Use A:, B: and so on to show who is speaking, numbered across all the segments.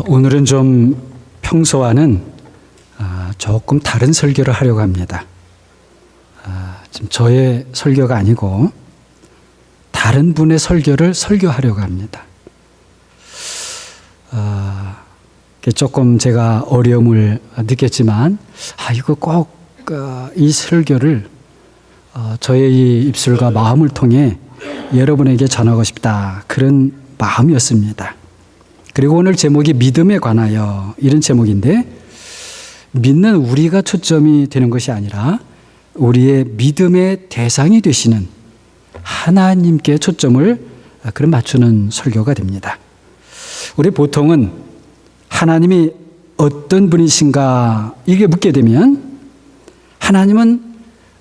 A: 오늘은 좀 평소와는 조금 다른 설교를 하려고 합니다. 지금 저의 설교가 아니고 다른 분의 설교를 설교하려고 합니다. 조금 제가 어려움을 느꼈지만 이거 꼭 이 설교를 저의 이 입술과 마음을 통해 여러분에게 전하고 싶다, 그런 마음이었습니다. 그리고 오늘 제목이 믿음에 관하여, 이런 제목인데, 믿는 우리가 초점이 되는 것이 아니라 우리의 믿음의 대상이 되시는 하나님께 초점을 그런 맞추는 설교가 됩니다. 우리 보통은 하나님이 어떤 분이신가 이게 묻게 되면, 하나님은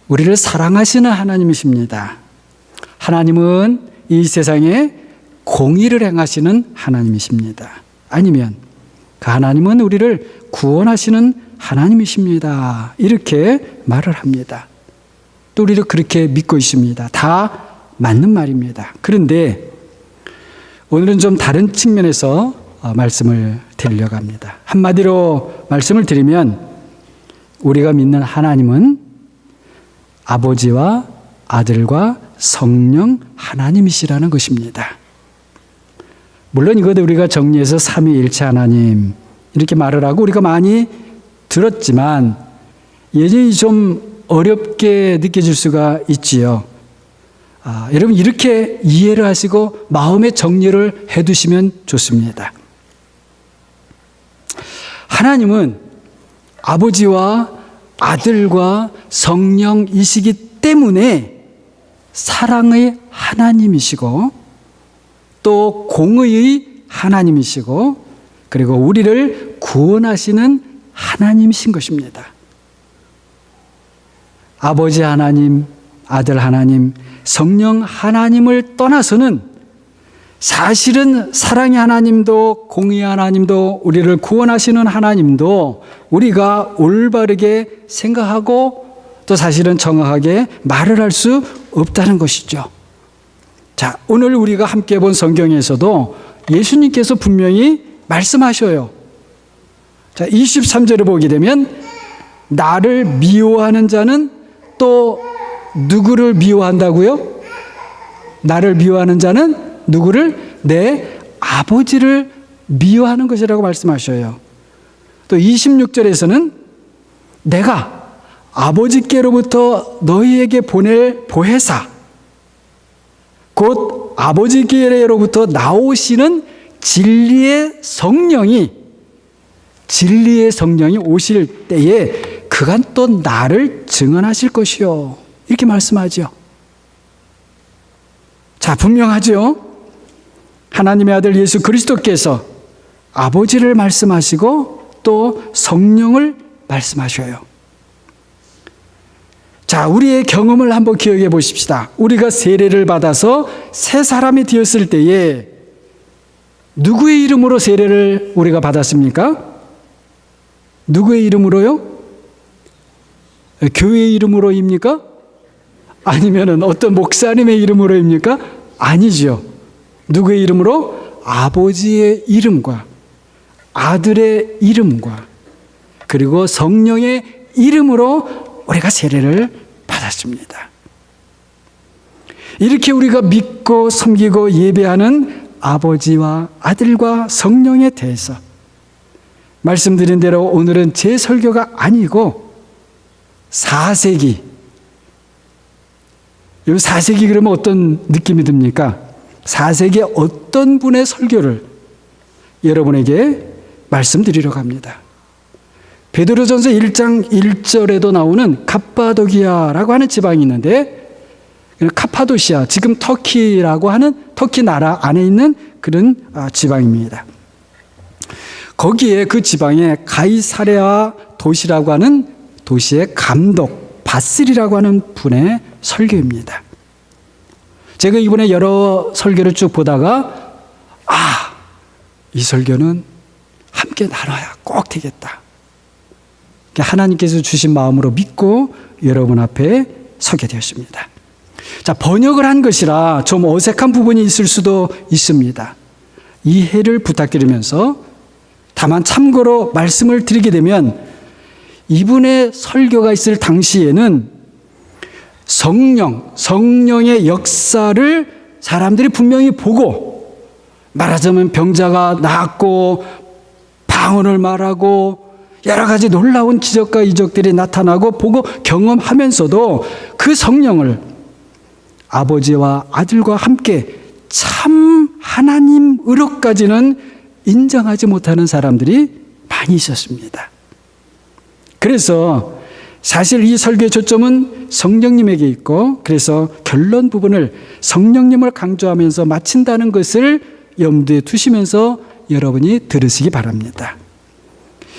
A: 우리를 사랑하시는 하나님이십니다. 하나님은 이 세상에 공의를 행하시는 하나님이십니다. 아니면 그 하나님은 우리를 구원하시는 하나님이십니다. 이렇게 말을 합니다. 또 우리를 그렇게 믿고 있습니다. 다 맞는 말입니다. 그런데 오늘은 좀 다른 측면에서 말씀을 드리려고 합니다. 한마디로 말씀을 드리면, 우리가 믿는 하나님은 아버지와 아들과 성령 하나님이시라는 것입니다. 물론 이것도 우리가 정리해서 삼위일체 하나님 이렇게 말을 하고 우리가 많이 들었지만 여전히 좀 어렵게 느껴질 수가 있지요. 여러분, 이렇게 이해를 하시고 마음의 정리를 해두시면 좋습니다. 하나님은 아버지와 아들과 성령이시기 때문에 사랑의 하나님이시고 또 공의의 하나님이시고, 그리고 우리를 구원하시는 하나님이신 것입니다. 아버지 하나님, 아들 하나님, 성령 하나님을 떠나서는 사실은 사랑의 하나님도 공의의 하나님도 우리를 구원하시는 하나님도 우리가 올바르게 생각하고 또 사실은 정확하게 말을 할 수 없다는 것이죠. 자, 오늘 우리가 함께 본 성경에서도 예수님께서 분명히 말씀하셔요. 자, 23절을 보게 되면, 나를 미워하는 자는 또 누구를 미워한다고요? 나를 미워하는 자는 누구를? 내 아버지를 미워하는 것이라고 말씀하셔요. 또 26절에서는 내가 아버지께로부터 너희에게 보낼 보혜사, 곧 아버지께로부터 나오시는 진리의 성령이 오실 때에 그간 또 나를 증언하실 것이요, 이렇게 말씀하죠. 자, 분명하죠. 하나님의 아들 예수 그리스도께서 아버지를 말씀하시고 또 성령을 말씀하셔요. 자, 우리의 경험을 한번 기억해 보십시다. 우리가 세례를 받아서 새 사람이 되었을 때에 누구의 이름으로 세례를 우리가 받았습니까? 누구의 이름으로요? 교회의 이름으로입니까? 아니면 어떤 목사님의 이름으로입니까? 아니죠. 누구의 이름으로? 아버지의 이름과 아들의 이름과 그리고 성령의 이름으로 우리가 세례를 받았습니다. 이렇게 우리가 믿고 섬기고 예배하는 아버지와 아들과 성령에 대해서 말씀드린 대로 오늘은 제 설교가 아니고 4세기, 이 4세기 그러면 어떤 느낌이 듭니까? 4세기에 어떤 분의 설교를 여러분에게 말씀드리려고 합니다. 베드로전서 1장 1절에도 나오는 갑바도기아라고 하는 지방이 있는데, 카파도시아, 지금 터키라고 하는 터키 나라 안에 있는 그런 지방입니다. 거기에 그 지방에 가이사랴 도시라고 하는 도시의 감독 바슬이라고 하는 분의 설교입니다. 제가 이번에 여러 설교를 쭉 보다가 이 설교는 함께 나눠야 꼭 되겠다. 하나님께서 주신 마음으로 믿고 여러분 앞에 서게 되었습니다. 자, 번역을 한 것이라 좀 어색한 부분이 있을 수도 있습니다. 이해를 부탁드리면서 다만 참고로 말씀을 드리게 되면 이분의 설교가 있을 당시에는 성령의 역사를 사람들이 분명히 보고, 말하자면 병자가 낫고 방언을 말하고 여러 가지 놀라운 기적과 이적들이 나타나고 보고 경험하면서도 그 성령을 아버지와 아들과 함께 참 하나님으로까지는 인정하지 못하는 사람들이 많이 있었습니다. 그래서 사실 이 설교의 초점은 성령님에게 있고, 그래서 결론 부분을 성령님을 강조하면서 마친다는 것을 염두에 두시면서 여러분이 들으시기 바랍니다.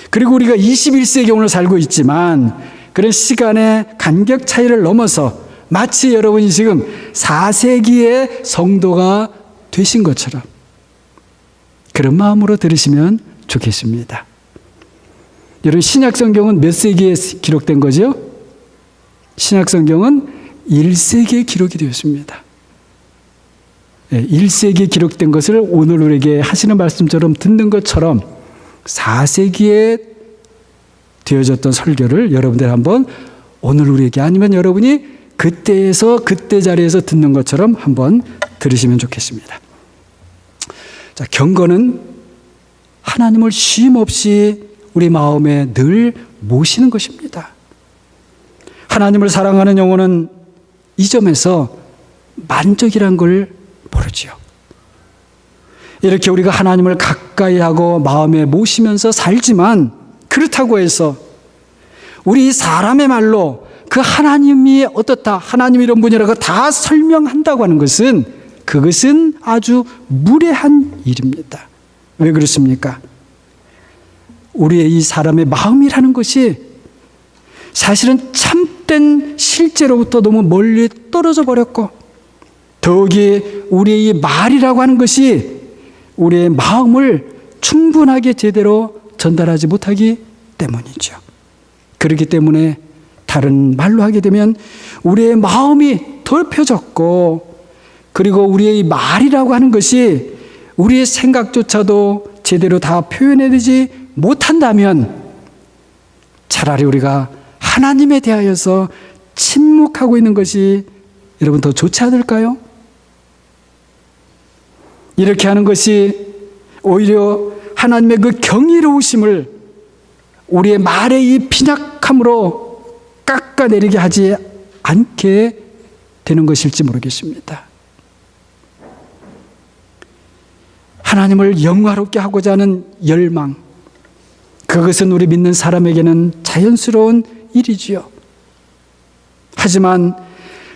A: 그리고 우리가 21세기 오늘 살고 있지만 그런 시간의 간격 차이를 넘어서 마치 여러분이 지금 4세기의 성도가 되신 것처럼 그런 마음으로 들으시면 좋겠습니다. 여러분, 신약성경은 몇 세기에 기록된 거죠? 신약성경은 1세기에 기록이 되었습니다. 1세기에 기록된 것을 오늘 우리에게 하시는 말씀처럼 듣는 것처럼 4세기에 되어졌던 설교를 여러분들 한번 오늘 우리에게, 아니면 여러분이 그때에서 그때 자리에서 듣는 것처럼 한번 들으시면 좋겠습니다. 자, 경건은 하나님을 쉼 없이 우리 마음에 늘 모시는 것입니다. 하나님을 사랑하는 영혼은 이 점에서 만족이란 걸 모르지요. 이렇게 우리가 하나님을 가까이 하고 마음에 모시면서 살지만, 그렇다고 해서 우리 사람의 말로 그 하나님이 어떻다, 하나님 이런 분이라고 다 설명한다고 하는 것은, 그것은 아주 무례한 일입니다. 왜 그렇습니까? 우리의 이 사람의 마음이라는 것이 사실은 참된 실제로부터 너무 멀리 떨어져 버렸고, 더욱이 우리의 이 말이라고 하는 것이 우리의 마음을 충분하게 제대로 전달하지 못하기 때문이죠. 그렇기 때문에 다른 말로 하게 되면 우리의 마음이 덜펴졌고, 그리고 우리의 말이라고 하는 것이 우리의 생각조차도 제대로 다 표현해내지 못한다면 차라리 우리가 하나님에 대하여서 침묵하고 있는 것이 여러분 더 좋지 않을까요? 이렇게 하는 것이 오히려 하나님의 그 경이로우심을 우리의 말의 이 빈약함으로 깎아내리게 하지 않게 되는 것일지 모르겠습니다. 하나님을 영화롭게 하고자 하는 열망, 그것은 우리 믿는 사람에게는 자연스러운 일이지요. 하지만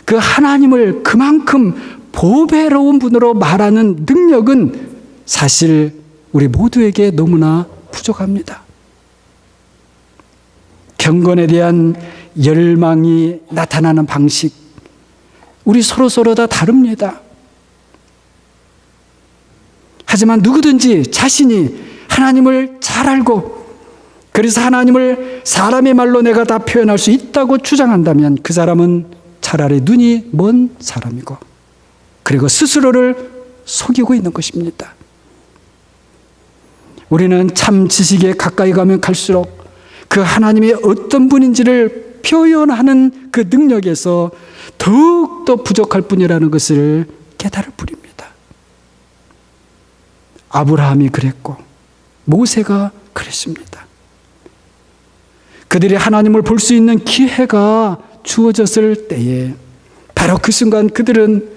A: 그 하나님을 그만큼 보배로운 분으로 말하는 능력은 사실 우리 모두에게 너무나 부족합니다. 경건에 대한 열망이 나타나는 방식, 우리 서로 다 다릅니다. 하지만 누구든지 자신이 하나님을 잘 알고, 그래서 하나님을 사람의 말로 내가 다 표현할 수 있다고 주장한다면 그 사람은 차라리 눈이 먼 사람이고, 그리고 스스로를 속이고 있는 것입니다. 우리는 참 지식에 가까이 가면 갈수록 그 하나님이 어떤 분인지를 표현하는 그 능력에서 더욱더 부족할 뿐이라는 것을 깨달을 뿐입니다. 아브라함이 그랬고 모세가 그랬습니다. 그들이 하나님을 볼 수 있는 기회가 주어졌을 때에 바로 그 순간 그들은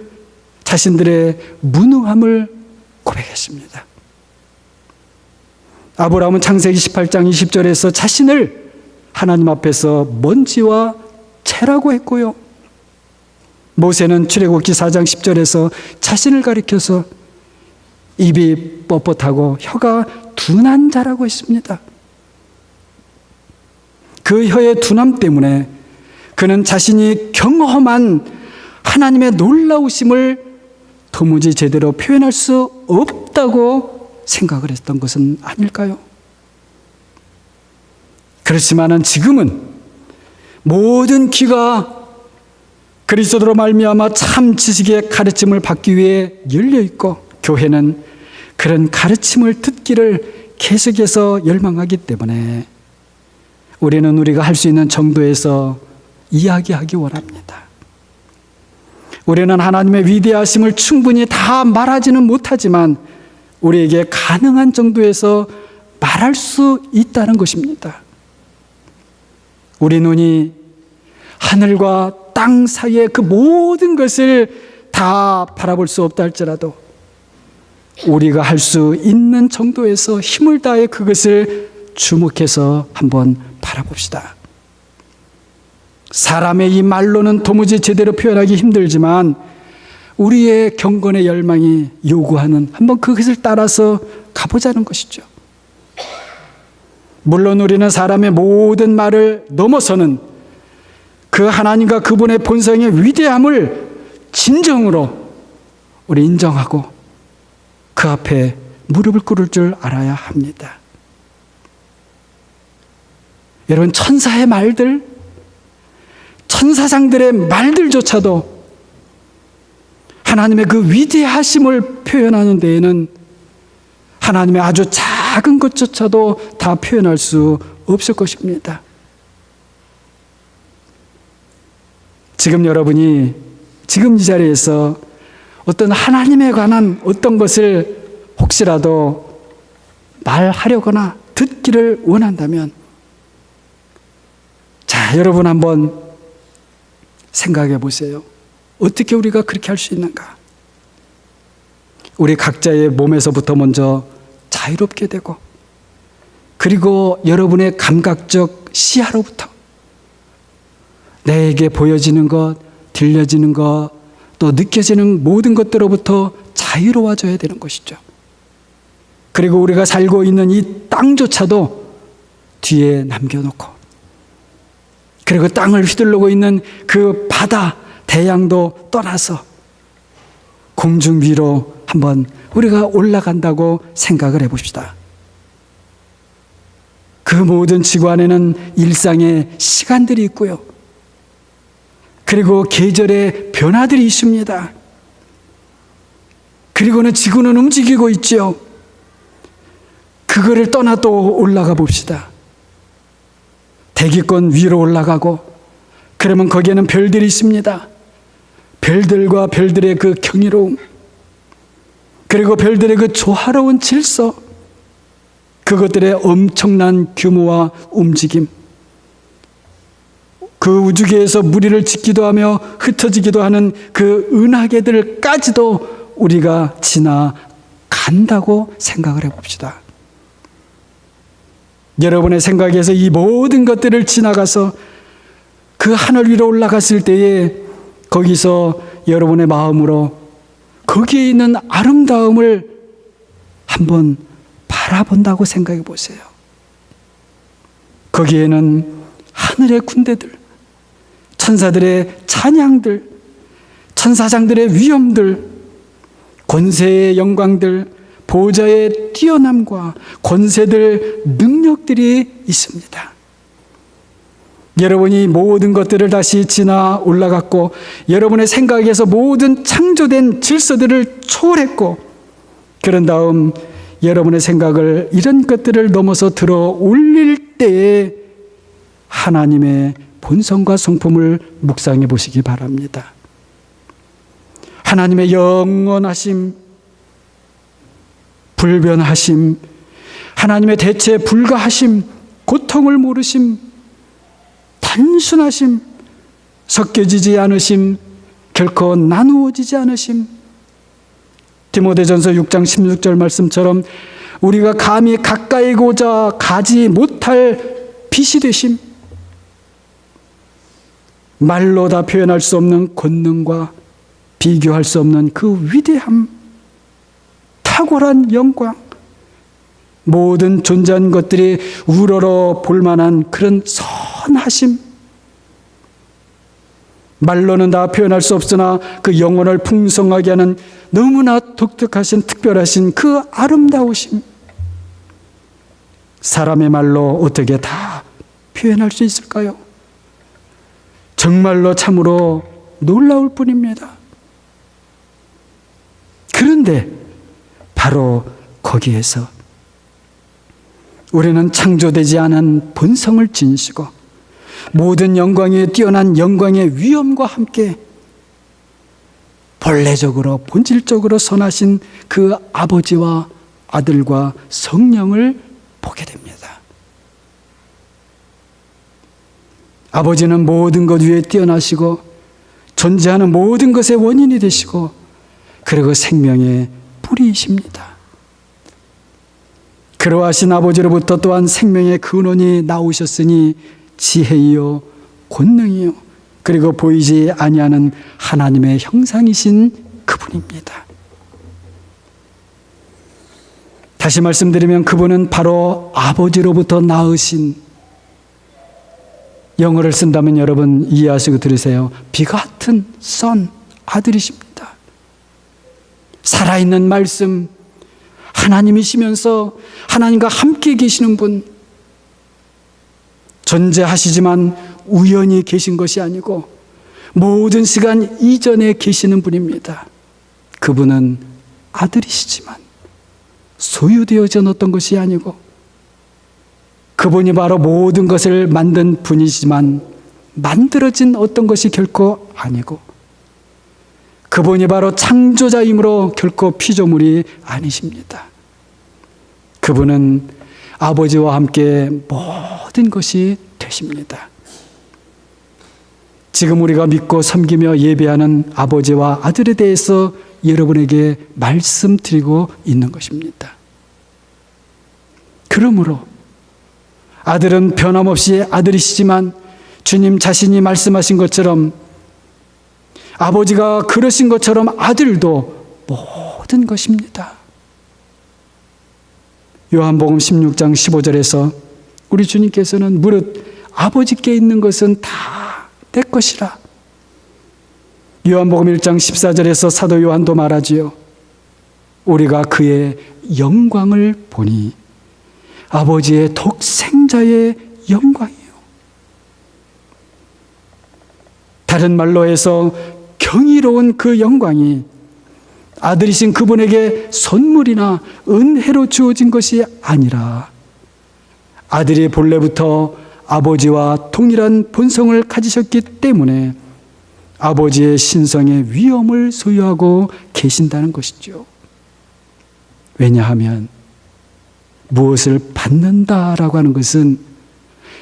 A: 자신들의 무능함을 고백했습니다. 아브라함은 창세기 18장 20절에서 자신을 하나님 앞에서 먼지와 채라고 했고요. 모세는 출애굽기 4장 10절에서 자신을 가리켜서 입이 뻣뻣하고 혀가 둔한 자라고 했습니다. 그 혀의 둔함 때문에 그는 자신이 경험한 하나님의 놀라우심을 도무지 제대로 표현할 수 없다고 생각을 했던 것은 아닐까요? 그렇지만은 지금은 모든 귀가 그리스도로 말미암아 참 지식의 가르침을 받기 위해 열려 있고, 교회는 그런 가르침을 듣기를 계속해서 열망하기 때문에 우리는 우리가 할 수 있는 정도에서 이야기하기 원합니다. 우리는 하나님의 위대하심을 충분히 다 말하지는 못하지만 우리에게 가능한 정도에서 말할 수 있다는 것입니다. 우리 눈이 하늘과 땅 사이의 그 모든 것을 다 바라볼 수 없다 할지라도 우리가 할 수 있는 정도에서 힘을 다해 그것을 주목해서 한번 바라봅시다. 사람의 이 말로는 도무지 제대로 표현하기 힘들지만 우리의 경건의 열망이 요구하는 한번 그것을 따라서 가보자는 것이죠. 물론 우리는 사람의 모든 말을 넘어서는 그 하나님과 그분의 본성의 위대함을 진정으로 우리 인정하고 그 앞에 무릎을 꿇을 줄 알아야 합니다. 여러분, 천사의 말들, 천사장들의 말들조차도 하나님의 그 위대하심을 표현하는 데에는 하나님의 아주 작은 것조차도 다 표현할 수 없을 것입니다. 지금 여러분이 지금 이 자리에서 어떤 하나님에 관한 어떤 것을 혹시라도 말하려거나 듣기를 원한다면 자, 여러분 한번 생각해 보세요. 어떻게 우리가 그렇게 할 수 있는가? 우리 각자의 몸에서부터 먼저 자유롭게 되고 그리고 여러분의 감각적 시야로부터 내게 보여지는 것, 들려지는 것, 또 느껴지는 모든 것들로부터 자유로워져야 되는 것이죠. 그리고 우리가 살고 있는 이 땅조차도 뒤에 남겨놓고 그리고 땅을 휘둘르고 있는 그 바다, 대양도 떠나서 공중 위로 한번 우리가 올라간다고 생각을 해봅시다. 그 모든 지구 안에는 일상의 시간들이 있고요. 그리고 계절의 변화들이 있습니다. 그리고는 지구는 움직이고 있지요. 그거를 떠나 또 올라가 봅시다. 대기권 위로 올라가고 그러면 거기에는 별들이 있습니다. 별들과 별들의 그 경이로움 그리고 별들의 그 조화로운 질서 그것들의 엄청난 규모와 움직임 그 우주계에서 무리를 짓기도 하며 흩어지기도 하는 그 은하계들까지도 우리가 지나간다고 생각을 해봅시다. 여러분의 생각에서 이 모든 것들을 지나가서 그 하늘 위로 올라갔을 때에 거기서 여러분의 마음으로 거기에 있는 아름다움을 한번 바라본다고 생각해 보세요. 거기에는 하늘의 군대들, 천사들의 찬양들, 천사장들의 위엄들, 권세의 영광들, 보좌의 뛰어남과 권세들, 능력들이 있습니다. 여러분이 모든 것들을 다시 지나 올라갔고 여러분의 생각에서 모든 창조된 질서들을 초월했고 그런 다음 여러분의 생각을 이런 것들을 넘어서 들어 올릴 때에 하나님의 본성과 성품을 묵상해 보시기 바랍니다. 하나님의 영원하심, 불변하심, 하나님의 대체 불가하심, 고통을 모르심, 단순하심, 섞여지지 않으심, 결코 나누어지지 않으심. 디모데전서 6장 16절 말씀처럼 우리가 감히 가까이 고자 가지 못할 빛이 되심, 말로 다 표현할 수 없는 권능과 비교할 수 없는 그 위대함, 탁월한 영광, 모든 존재한 것들이 우러러 볼만한 그런 선하심, 말로는 다 표현할 수 없으나 그 영혼을 풍성하게 하는 너무나 독특하신 특별하신 그 아름다우심, 사람의 말로 어떻게 다 표현할 수 있을까요? 정말로 참으로 놀라울 뿐입니다. 그런데 바로 거기에서 우리는 창조되지 않은 본성을 지니시고 모든 영광에 뛰어난 영광의 위엄과 함께 본래적으로 본질적으로 선하신 그 아버지와 아들과 성령을 보게 됩니다. 아버지는 모든 것 위에 뛰어나시고 존재하는 모든 것의 원인이 되시고 그리고 생명의 뿌리이십니다. 그러하신 아버지로부터 또한 생명의 근원이 나오셨으니 지혜이요 권능이요 그리고 보이지 아니하는 하나님의 형상이신 그분입니다. 다시 말씀드리면 그분은 바로 아버지로부터 낳으신, 영어를 쓴다면 여러분 이해하시고 들으세요. begotten son, 아들이십니다. 살아있는 말씀, 하나님이시면서 하나님과 함께 계시는 분, 존재하시지만 우연히 계신 것이 아니고 모든 시간 이전에 계시는 분입니다. 그분은 아들이시지만 소유되어져 놓았던 것이 아니고 그분이 바로 모든 것을 만든 분이지만 만들어진 어떤 것이 결코 아니고 그분이 바로 창조자이므로 결코 피조물이 아니십니다. 그분은 아버지와 함께 모든 것이 되십니다. 지금 우리가 믿고 섬기며 예배하는 아버지와 아들에 대해서 여러분에게 말씀드리고 있는 것입니다. 그러므로 아들은 변함없이 아들이시지만 주님 자신이 말씀하신 것처럼 아버지가 그러신 것처럼 아들도 모든 것입니다. 요한복음 16장 15절에서 우리 주님께서는 무릇 아버지께 있는 것은 다 내 것이라. 요한복음 1장 14절에서 사도 요한도 말하지요. 우리가 그의 영광을 보니 아버지의 독생자의 영광이요. 다른 말로 해서 경이로운 그 영광이 아들이신 그분에게 선물이나 은혜로 주어진 것이 아니라 아들이 본래부터 아버지와 동일한 본성을 가지셨기 때문에 아버지의 신성의 위엄을 소유하고 계신다는 것이죠. 왜냐하면 무엇을 받는다라고 하는 것은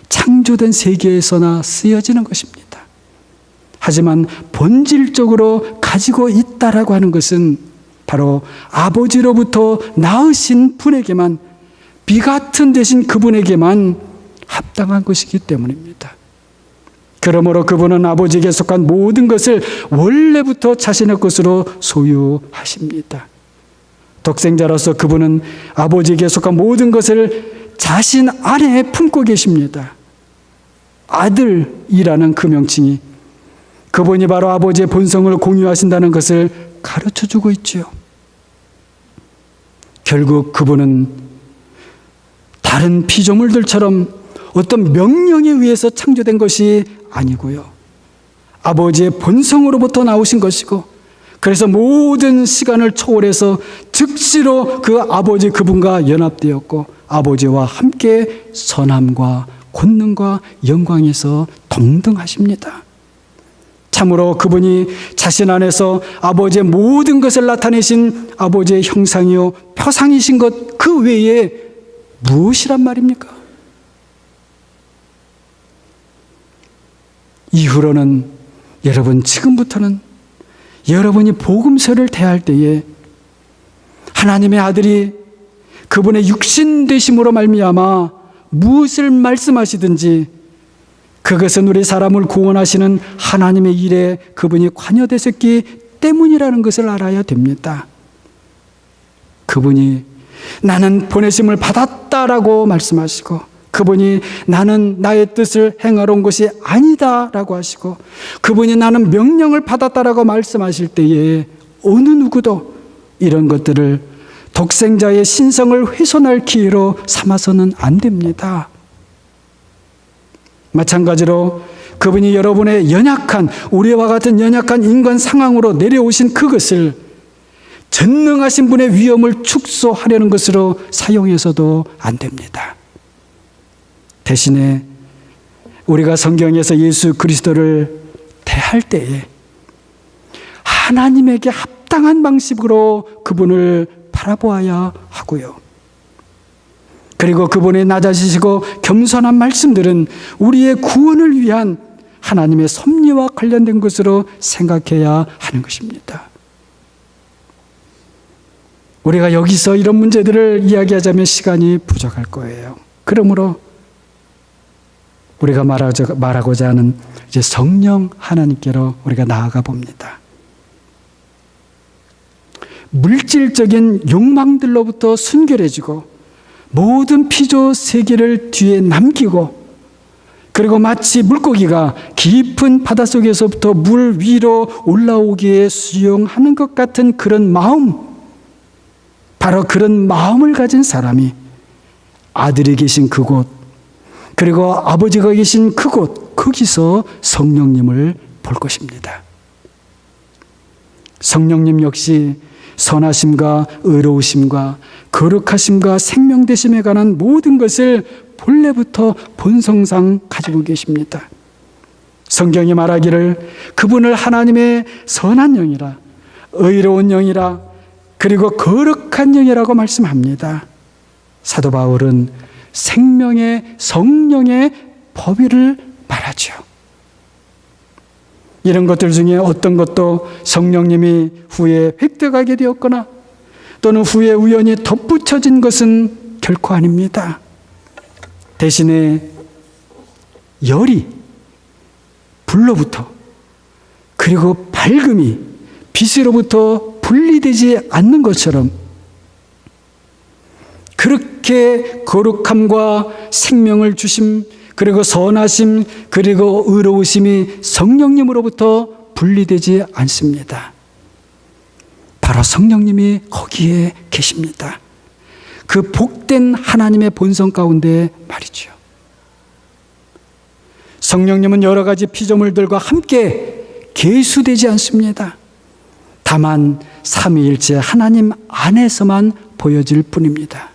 A: 창조된 세계에서나 쓰여지는 것입니다. 하지만 본질적으로 가지고 있다라고 하는 것은 바로 아버지로부터 낳으신 분에게만, 비같은 대신 그분에게만 합당한 것이기 때문입니다. 그러므로 그분은 아버지에게 속한 모든 것을 원래부터 자신의 것으로 소유하십니다. 독생자로서 그분은 아버지에게 속한 모든 것을 자신 안에 품고 계십니다. 아들이라는 그 명칭이 그분이 바로 아버지의 본성을 공유하신다는 것을 가르쳐주고 있지요. 결국 그분은 다른 피조물들처럼 어떤 명령에 의해서 창조된 것이 아니고요. 아버지의 본성으로부터 나오신 것이고 그래서 모든 시간을 초월해서 즉시로 그 아버지 그분과 연합되었고 아버지와 함께 선함과 권능과 영광에서 동등하십니다. 참으로 그분이 자신 안에서 아버지의 모든 것을 나타내신 아버지의 형상이요 표상이신 것 그 외에 무엇이란 말입니까? 이후로는 여러분, 지금부터는 여러분이 복음서를 대할 때에 하나님의 아들이 그분의 육신 되심으로 말미암아 무엇을 말씀하시든지 그것은 우리 사람을 구원하시는 하나님의 일에 그분이 관여되셨기 때문이라는 것을 알아야 됩니다. 그분이 나는 보내심을 받았다라고 말씀하시고 그분이 나는 나의 뜻을 행하러 온 것이 아니다라고 하시고 그분이 나는 명령을 받았다라고 말씀하실 때에 어느 누구도 이런 것들을 독생자의 신성을 훼손할 기회로 삼아서는 안 됩니다. 마찬가지로 그분이 여러분의 연약한, 우리와 같은 연약한 인간 상황으로 내려오신 그것을 전능하신 분의 위엄을 축소하려는 것으로 사용해서도 안 됩니다. 대신에 우리가 성경에서 예수 그리스도를 대할 때에 하나님에게 합당한 방식으로 그분을 바라보아야 하고요. 그리고 그분의 낮아지시고 겸손한 말씀들은 우리의 구원을 위한 하나님의 섭리와 관련된 것으로 생각해야 하는 것입니다. 우리가 여기서 이런 문제들을 이야기하자면 시간이 부족할 거예요. 그러므로 우리가 말하고자 하는 이제 성령 하나님께로 우리가 나아가 봅니다. 물질적인 욕망들로부터 순결해지고 모든 피조 세계를 뒤에 남기고 그리고 마치 물고기가 깊은 바닷속에서부터 물 위로 올라오기에 수용하는 것 같은 그런 마음, 바로 그런 마음을 가진 사람이 아들이 계신 그곳, 그리고 아버지가 계신 그곳, 거기서 성령님을 볼 것입니다. 성령님 역시 선하심과 의로우심과 거룩하심과 생명되심에 관한 모든 것을 본래부터 본성상 가지고 계십니다. 성경이 말하기를 그분을 하나님의 선한 영이라, 의로운 영이라, 그리고 거룩한 영이라고 말씀합니다. 사도 바울은 생명의 성령의 법의를 말하죠. 이런 것들 중에 어떤 것도 성령님이 후에 획득하게 되었거나 또는 후에 우연히 덧붙여진 것은 결코 아닙니다. 대신에 열이 불로부터 그리고 밝음이 빛으로부터 분리되지 않는 것처럼 그렇게 거룩함과 생명을 주심, 그리고 선하심, 그리고 의로우심이 성령님으로부터 분리되지 않습니다. 바로 성령님이 거기에 계십니다. 그 복된 하나님의 본성 가운데 말이죠. 성령님은 여러 가지 피조물들과 함께 계수되지 않습니다. 다만 삼위일체 하나님 안에서만 보여질 뿐입니다.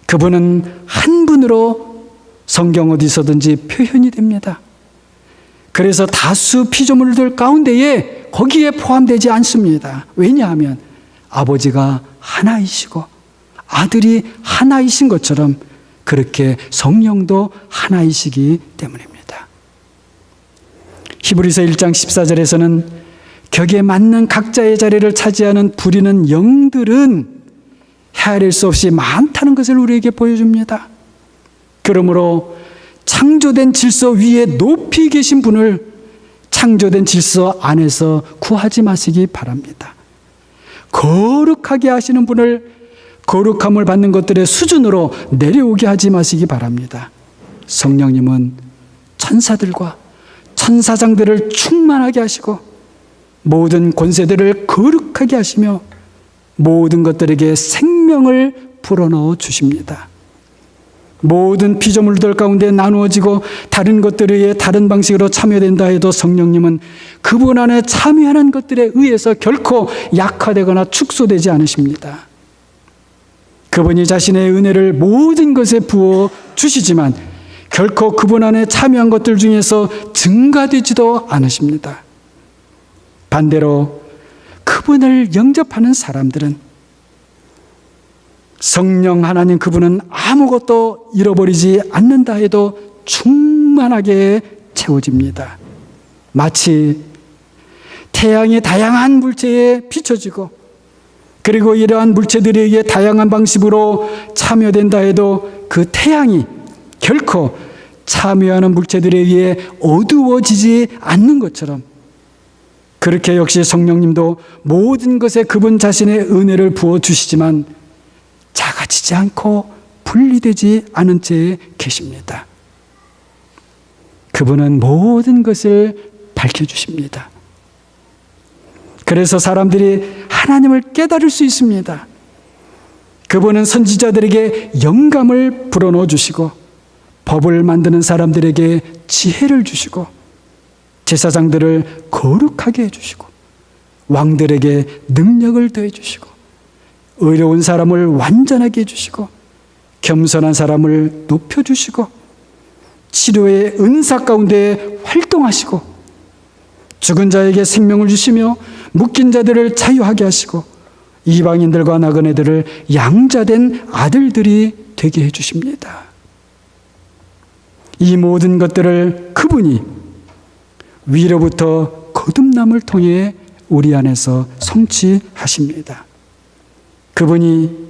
A: 그분은 한 분으로 성경 어디서든지 표현이 됩니다. 그래서 다수 피조물들 가운데에 거기에 포함되지 않습니다. 왜냐하면 아버지가 하나이시고 아들이 하나이신 것처럼 그렇게 성령도 하나이시기 때문입니다. 히브리서 1장 14절에서는 격에 맞는 각자의 자리를 차지하는 부리는 영들은 헤아릴 수 없이 많다는 것을 우리에게 보여줍니다. 그러므로 창조된 질서 위에 높이 계신 분을 창조된 질서 안에서 구하지 마시기 바랍니다. 거룩하게 하시는 분을 거룩함을 받는 것들의 수준으로 내려오게 하지 마시기 바랍니다. 성령님은 천사들과 천사장들을 충만하게 하시고 모든 권세들을 거룩하게 하시며 모든 것들에게 생명을 불어넣어 주십니다. 모든 피조물들 가운데 나누어지고 다른 것들에 의해 다른 방식으로 참여된다 해도 성령님은 그분 안에 참여하는 것들에 의해서 결코 약화되거나 축소되지 않으십니다. 그분이 자신의 은혜를 모든 것에 부어 주시지만 결코 그분 안에 참여한 것들 중에서 증가되지도 않으십니다. 반대로 그분을 영접하는 사람들은 성령 하나님 그분은 아무것도 잃어버리지 않는다 해도 충만하게 채워집니다. 마치 태양이 다양한 물체에 비춰지고 그리고 이러한 물체들에 의해 다양한 방식으로 참여된다 해도 그 태양이 결코 참여하는 물체들에 의해 어두워지지 않는 것처럼 그렇게 역시 성령님도 모든 것에 그분 자신의 은혜를 부어주시지만 작아지지 않고 분리되지 않은 채 계십니다. 그분은 모든 것을 밝혀주십니다. 그래서 사람들이 하나님을 깨달을 수 있습니다. 그분은 선지자들에게 영감을 불어넣어 주시고 법을 만드는 사람들에게 지혜를 주시고 제사장들을 거룩하게 해주시고 왕들에게 능력을 더해 주시고 의로운 사람을 완전하게 해주시고 겸손한 사람을 높여주시고 치료의 은사 가운데 활동하시고 죽은 자에게 생명을 주시며 묶인 자들을 자유하게 하시고 이방인들과 나그네들을 양자된 아들들이 되게 해주십니다. 이 모든 것들을 그분이 위로부터 거듭남을 통해 우리 안에서 성취하십니다. 그분이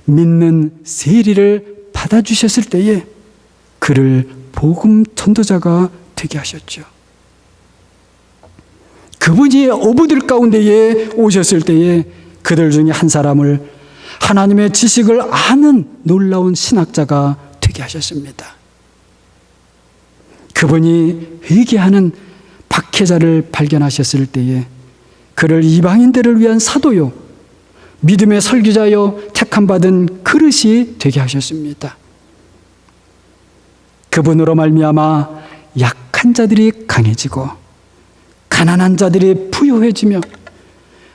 A: 믿는 세리를 받아주셨을 때에 그를 복음 전도자가 되게 하셨죠. 그분이 어부들 가운데에 오셨을 때에 그들 중에 한 사람을 하나님의 지식을 아는 놀라운 신학자가 되게 하셨습니다. 그분이 회개하는 박해자를 발견하셨을 때에 그를 이방인들을 위한 사도요 믿음의 설교자요 택함받은 그릇이 되게 하셨습니다. 그분으로 말미암아 약한 자들이 강해지고 가난한 자들이 부유해지며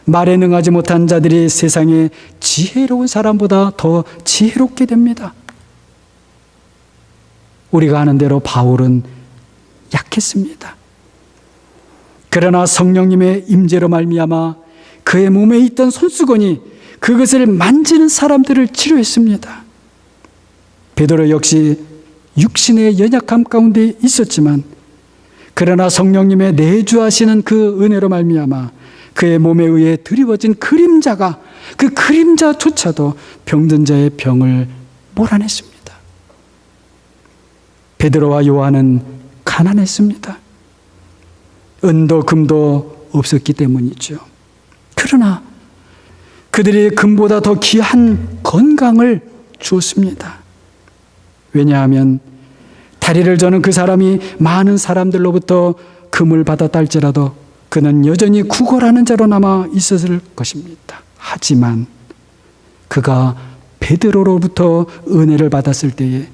A: 말에 능하지 못한 자들이 세상에 지혜로운 사람보다 더 지혜롭게 됩니다. 우리가 아는 대로 바울은 약했습니다. 그러나 성령님의 임재로 말미암아 그의 몸에 있던 손수건이 그것을 만지는 사람들을 치료했습니다. 베드로 역시 육신의 연약함 가운데 있었지만 그러나 성령님의 내주하시는 그 은혜로 말미암아 그의 몸에 의해 드리워진 그림자가 그 그림자조차도 병든 자의 병을 몰아냈습니다. 베드로와 요한은 가난했습니다. 은도 금도 없었기 때문이죠. 그러나 그들이 금보다 더 귀한 건강을 주었습니다. 왜냐하면 다리를 저는 그 사람이 많은 사람들로부터 금을 받았다 할지라도 그는 여전히 구걸하는 자로 남아 있었을 것입니다. 하지만 그가 베드로로부터 은혜를 받았을 때에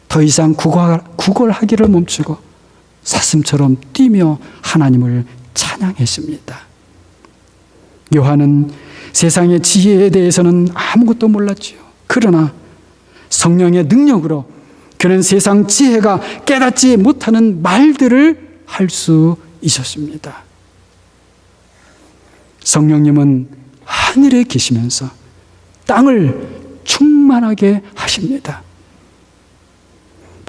A: 더 이상 구걸하기를 멈추고 사슴처럼 뛰며 하나님을 찬양했습니다. 요한은 세상의 지혜에 대해서는 아무것도 몰랐지요. 그러나 성령의 능력으로 그는 세상 지혜가 깨닫지 못하는 말들을 할 수 있었습니다. 성령님은 하늘에 계시면서 땅을 충만하게 하십니다.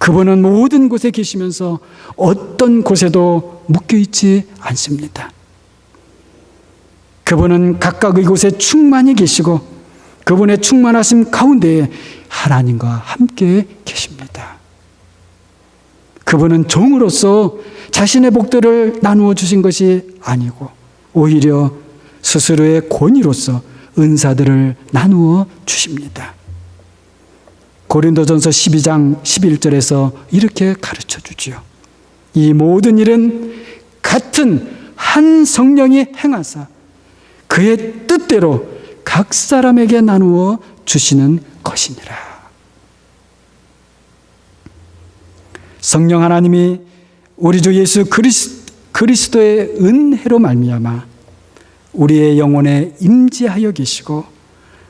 A: 그분은 모든 곳에 계시면서 어떤 곳에도 묶여있지 않습니다. 그분은 각각 이곳에 충만히 계시고 그분의 충만하심 가운데에 하나님과 함께 계십니다. 그분은 종으로서 자신의 복들을 나누어 주신 것이 아니고 오히려 스스로의 권위로서 은사들을 나누어 주십니다. 고린도전서 12장 11절에서 이렇게 가르쳐 주지요. 이 모든 일은 같은 한 성령이 행하사 그의 뜻대로 각 사람에게 나누어 주시는 것이니라. 성령 하나님이 우리 주 예수 그리스도의 은혜로 말미암아 우리의 영혼에 임재하여 계시고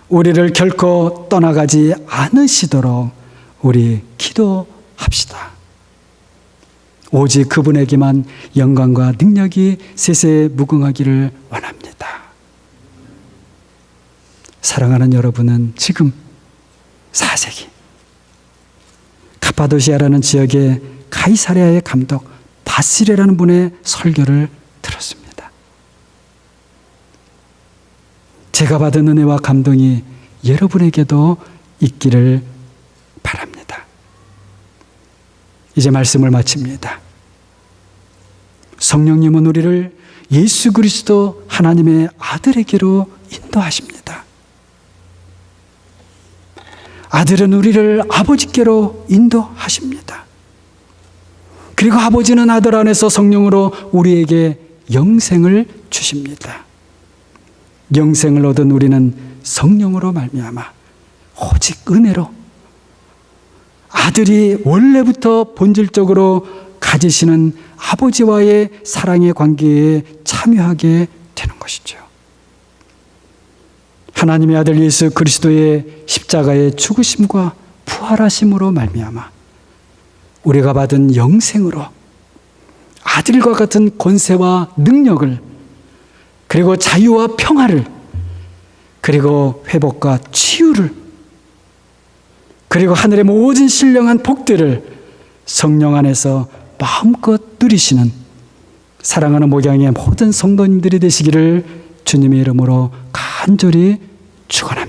A: 우리를 결코 떠나가지 않으시도록 우리 기도합시다. 오직 그분에게만 영광과 능력이 세세에 무궁하기를 원합니다. 사랑하는 여러분은 지금 4세기 카파도시아라는 지역의 가이사랴의 감독 바실레라는 분의 설교를 들었습니다. 제가 받은 은혜와 감동이 여러분에게도 있기를 바랍니다. 이제 말씀을 마칩니다. 성령님은 우리를 예수 그리스도 하나님의 아들에게로 인도하십니다. 아들은 우리를 아버지께로 인도하십니다. 그리고 아버지는 아들 안에서 성령으로 우리에게 영생을 주십니다. 영생을 얻은 우리는 성령으로 말미암아 오직 은혜로 아들이 원래부터 본질적으로 가지시는 아버지와의 사랑의 관계에 참여하게 되는 것이죠. 하나님의 아들 예수 그리스도의 십자가의 죽으심과 부활하심으로 말미암아 우리가 받은 영생으로 아들과 같은 권세와 능력을, 그리고 자유와 평화를, 그리고 회복과 치유를, 그리고 하늘의 모든 신령한 복들을 성령 안에서 마음껏 누리시는 사랑하는 목양의 모든 성도님들이 되시기를 주님의 이름으로 간절히 축원합니다.